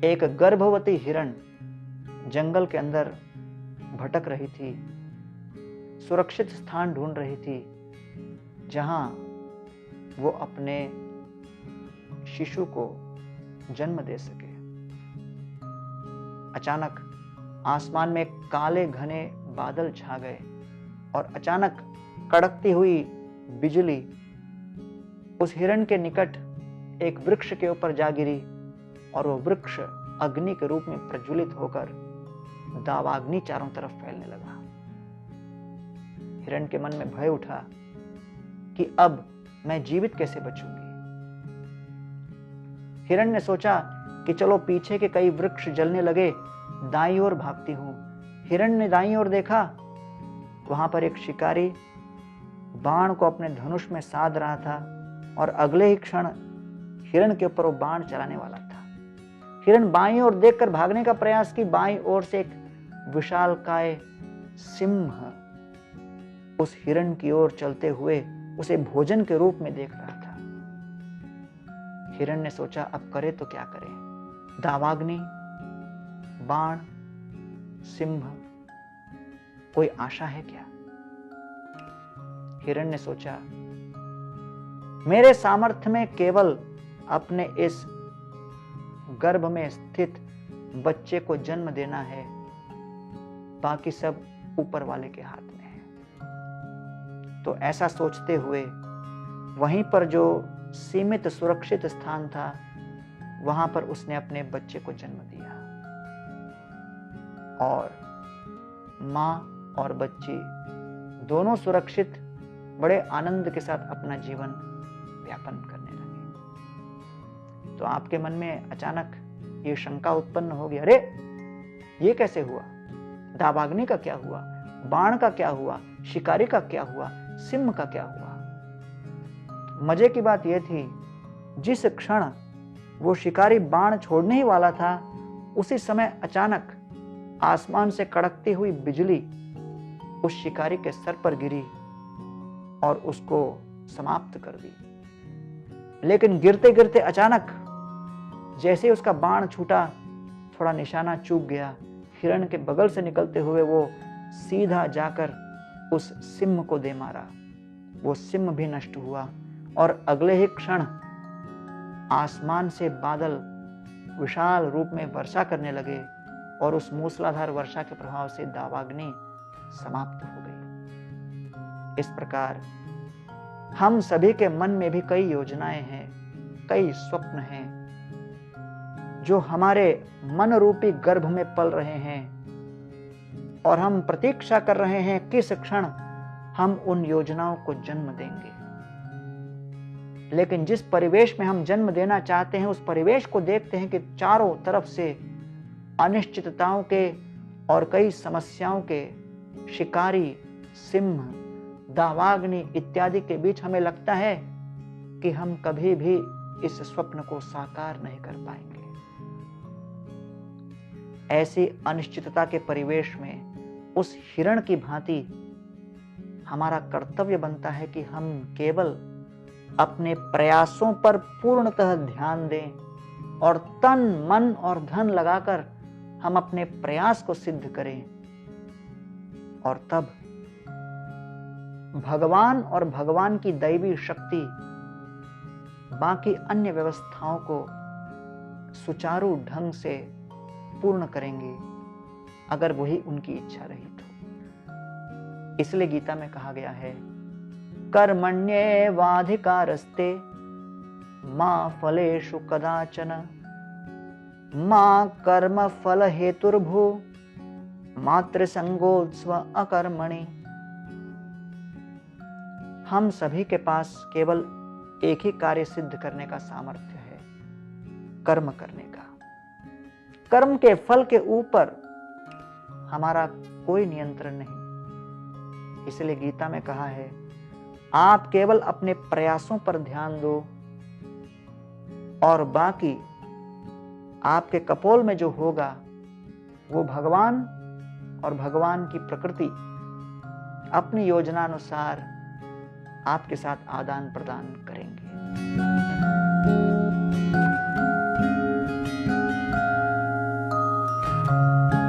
एक गर्भवती हिरण जंगल के अंदर भटक रही थी, सुरक्षित स्थान ढूंढ रही थी जहां वो अपने शिशु को जन्म दे सके। अचानक आसमान में काले घने बादल छा गए और अचानक कड़कती हुई बिजली उस हिरण के निकट एक वृक्ष के ऊपर जा गिरी और वो वृक्ष अग्नि के रूप में प्रज्वलित होकर दावाग्नि चारों तरफ फैलने लगा। हिरण के मन में भय उठा कि अब मैं जीवित कैसे बचूंगी। हिरण ने सोचा कि चलो पीछे के कई वृक्ष जलने लगे, दाईं ओर भागती हूं। हिरण ने दाईं ओर देखा, वहां पर एक शिकारी बाण को अपने धनुष में साध रहा था और अगले ही क्षण हिरण के ऊपर वो बाण चलाने वाला था। हिरण बाईं ओर देखकर भागने का प्रयास की, बाईं ओर से एक विशालकाय सिंह उस हिरण की ओर चलते हुए उसे भोजन के रूप में देख रहा था। हिरण ने सोचा अब करे तो क्या करे, दावाग्नि, बाण, सिंह, कोई आशा है क्या? हिरण ने सोचा मेरे सामर्थ्य में केवल अपने इस गर्भ में स्थित बच्चे को जन्म देना है, बाकी सब ऊपर वाले के हाथ में है। तो ऐसा सोचते हुए वहीं पर जो सीमित सुरक्षित स्थान था वहां पर उसने अपने बच्चे को जन्म दिया और मां और बच्ची दोनों सुरक्षित बड़े आनंद के साथ अपना जीवन व्यापन करने लगे। तो आपके मन में अचानक ये शंका उत्पन्न होगी, अरे ये कैसे हुआ? दावाग्नि का क्या हुआ? बाण का क्या हुआ? शिकारी का क्या हुआ? सिंह का क्या हुआ? मजे की बात यह थी, जिस क्षण वो शिकारी बाण छोड़ने ही वाला था उसी समय अचानक आसमान से कड़कती हुई बिजली उस शिकारी के सर पर गिरी और उसको समाप्त कर दी। लेकिन गिरते गिरते अचानक जैसे उसका बाण छूटा, थोड़ा निशाना चूक गया। हिरण के बगल से निकलते हुए वो सीधा जाकर उस सिंह को दे मारा। वो सिंह भी नष्ट हुआ और अगले ही क्षण आसमान से बादल विशाल रूप में वर्षा करने लगे और उस मूसलाधार वर्षा के प्रभाव से दावाग्नि समाप्त हो गई। इस प्रकार हम सभी के मन में भी कई योजनाएं हैं, कई स्वप्न हैं जो हमारे मन रूपी गर्भ में पल रहे हैं और हम प्रतीक्षा कर रहे हैं किस क्षण हम उन योजनाओं को जन्म देंगे। लेकिन जिस परिवेश में हम जन्म देना चाहते हैं उस परिवेश को देखते हैं कि चारों तरफ से अनिश्चितताओं के और कई समस्याओं के शिकारी, सिंह, दावाग्नि इत्यादि के बीच हमें लगता है कि हम कभी भी इस स्वप्न को साकार नहीं कर पाएंगे। ऐसी अनिश्चितता के परिवेश में उस हिरण की भांति हमारा कर्तव्य बनता है कि हम केवल अपने प्रयासों पर पूर्णतः ध्यान दें और तन, मन और धन लगाकर हम अपने प्रयास को सिद्ध करें और तब भगवान और भगवान की दैवी शक्ति बाकी अन्य व्यवस्थाओं को सुचारू ढंग से पूर्ण करेंगे, अगर वही उनकी इच्छा रही तो। इसलिए गीता में कहा गया है, कर्मण्येवाधिकारस्ते मा फलेषु कदाचन मा कर्म फल हेतुर्भू मातृसंगोत्स्व अकर्मणि। हम सभी के पास केवल एक ही कार्य सिद्ध करने का सामर्थ्य है, कर्म करने का। कर्म के फल के ऊपर हमारा कोई नियंत्रण नहीं। इसलिए गीता में कहा है, आप केवल अपने प्रयासों पर ध्यान दो और बाकी आपके कपोल में जो होगा वो भगवान और भगवान की प्रकृति अपनी योजनानुसार आपके साथ आदान प्रदान करेंगे। नमस्कार।